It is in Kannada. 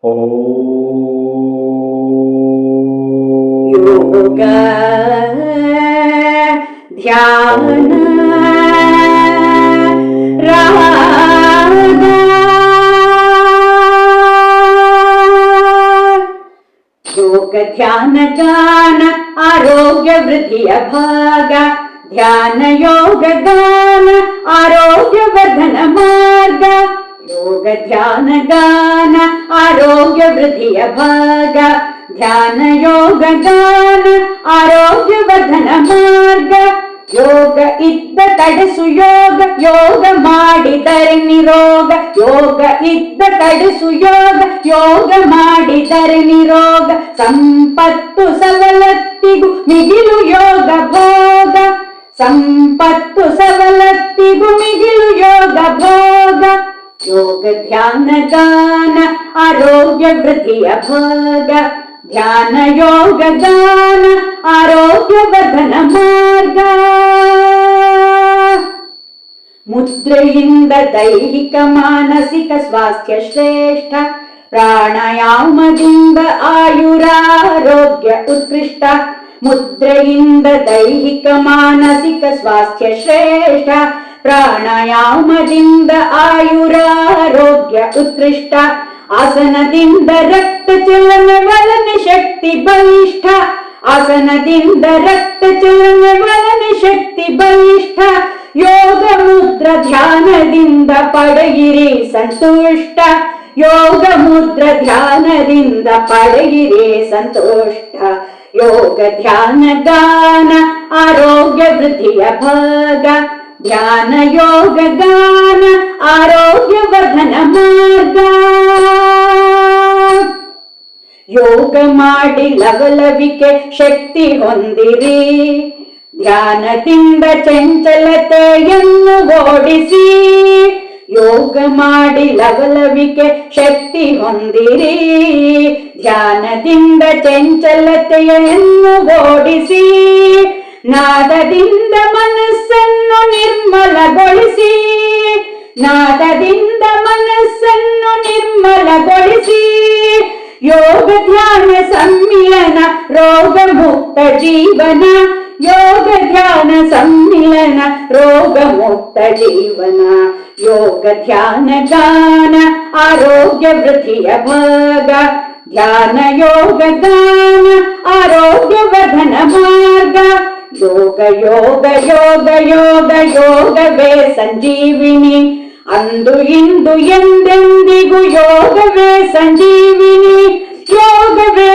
ಯೋಗ ಧ್ಯಾನ ರಾಗ ಯೋಗ ಧ್ಯಾನ ಗಾನ ಆರೋಗ್ಯ ವೃದ್ಧಿಯ ಭಾಗ ಧ್ಯಾನ ಯೋಗ ಗಾನ ಆರೋಗ್ಯ ವರ್ಧನ ಮಾರ್ಗ ಯೋಗ ಧ್ಯಾನ ಗಾನ ಆರೋಗ್ಯ ವೃದ್ಧಿಯ ಭಾಗ ಧ್ಯಾನ ಯೋಗ ಗಾನ ಆರೋಗ್ಯ ವರ್ಧನ ಮಾರ್ಗ ಯೋಗ ಇದ್ದ ತಡೆಸು ಯೋಗ ಯೋಗ ಮಾಡಿದರೆ ನಿರೋಗ ಯೋಗ ಇದ್ದ ತಡೆಸು ಯೋಗ ಯೋಗ ಮಾಡಿದರೆ ನಿರೋಗ ಸಂಪತ್ತು ಸವಲತ್ತಿಗೂ ಮಿಗಿಲು ಯೋಗ ಭೋಗ ಸಂಪತ್ತು ಸವಲತ್ತಿಗೂ ಮಿಗಿಲು ಯೋಗ ಭೋಗ ಯೋಗ ಧ್ಯಾನ ಗಾನ ಆರೋಗ್ಯ ವೃದ್ಧಿಯ ಭಾಗ ಧ್ಯಾನ ಯೋಗ ಗಾನ ಆರೋಗ್ಯ ವರ್ಧನ ಮಾರ್ಗ ಮುದ್ರೆಯಿಂದ ದೈಹಿಕ ಮಾನಸಿಕ ಸ್ವಾಸ್ಥ್ಯ ಶ್ರೇಷ್ಠ ಪ್ರಾಣಾಯಾಮದಿಂದ ಆಯುರಾರೋಗ್ಯ ಉತ್ಕೃಷ್ಟ ಮುದ್ರೆಯಿಂದ ದೈಹಿಕ ಮಾನಸಿಕ ಸ್ವಾಸ್ಥ್ಯ ಶ್ರೇಷ್ಠ ಪ್ರಾಣಾಯಾಮದಿಂದ ಆಯುರಾರೋಗ್ಯ ಉತ್ಕೃಷ್ಟ ಆಸನದಿಂದ ರಕ್ತ ಚಲನವಲನ ಶಕ್ತಿ ಬಲಿಷ್ಠ ಆಸನದಿಂದ ರಕ್ತ ಚಲನವಲನ ಶಕ್ತಿ ಬಲಿಷ್ಠ ಯೋಗ ಮುದ್ರ ಧ್ಯಾನದಿಂದ ಪಡೆಯಿರಿ ಸಂತುಷ್ಟ ಯೋಗ ಮುದ್ರ ಧ್ಯಾನದಿಂದ ಪಡೆಯಿರಿ ಸಂತುಷ್ಟ ಯೋಗ ಧ್ಯಾನ ಗಾನ ಆರೋಗ್ಯ ವೃದ್ಧಿಯ ಭಾಗ ಧ್ಯಾನ ಯೋಗ ಗಾನ ಆರೋಗ್ಯ ವರ್ಧನ ಮಾರ್ಗ ಯೋಗ ಮಾಡಿ ಲವಲವಿಕೆ ಶಕ್ತಿ ಹೊಂದಿರಿ ಧ್ಯಾನದಿಂದ ಚಂಚಲತೆಯನ್ನು ಓಡಿಸಿ ಯೋಗ ಮಾಡಿ ಲವಲವಿಕೆ ಶಕ್ತಿ ಹೊಂದಿರಿ ಧ್ಯಾನದಿಂದ ಚಂಚಲತೆಯನ್ನು ಓಡಿಸಿ ನಾದದಿಂದ ಮನಸ್ಸನ್ನು ನಿರ್ಮಲಗೊಳಿಸಿ ನಾದದಿಂದ ಮನಸ್ಸನ್ನು ನಿರ್ಮಲಗೊಳಿಸಿ ಯೋಗ ಧ್ಯಾನ ಸಮ್ಮಿಲನ ರೋಗ ಮುಕ್ತ ಜೀವನ ಯೋಗ ಧ್ಯಾನ ಸಮ್ಮಿಲನ ರೋಗ ಮುಕ್ತ ಜೀವನ ಯೋಗ ಧ್ಯಾನ ಗಾನ ಆರೋಗ್ಯ ವೃದ್ಧಿಯ ಭಾಗ ಧ್ಯಾನ ಯೋಗ ಗಾನ ಆರೋಗ್ಯ ವರ್ಧನ ಮಾರ್ಗ ಯೋಗ ಯೋಗ ಯೋಗ ಯೋಗ ಯೋಗವೇ ಸಂಜೀವಿನಿ ಅಂದು ಇಂದು ಎಂದೆಂದಿಗೂ ಯೋಗವೇ ಸಂಜೀವಿನಿ ಯೋಗವೇ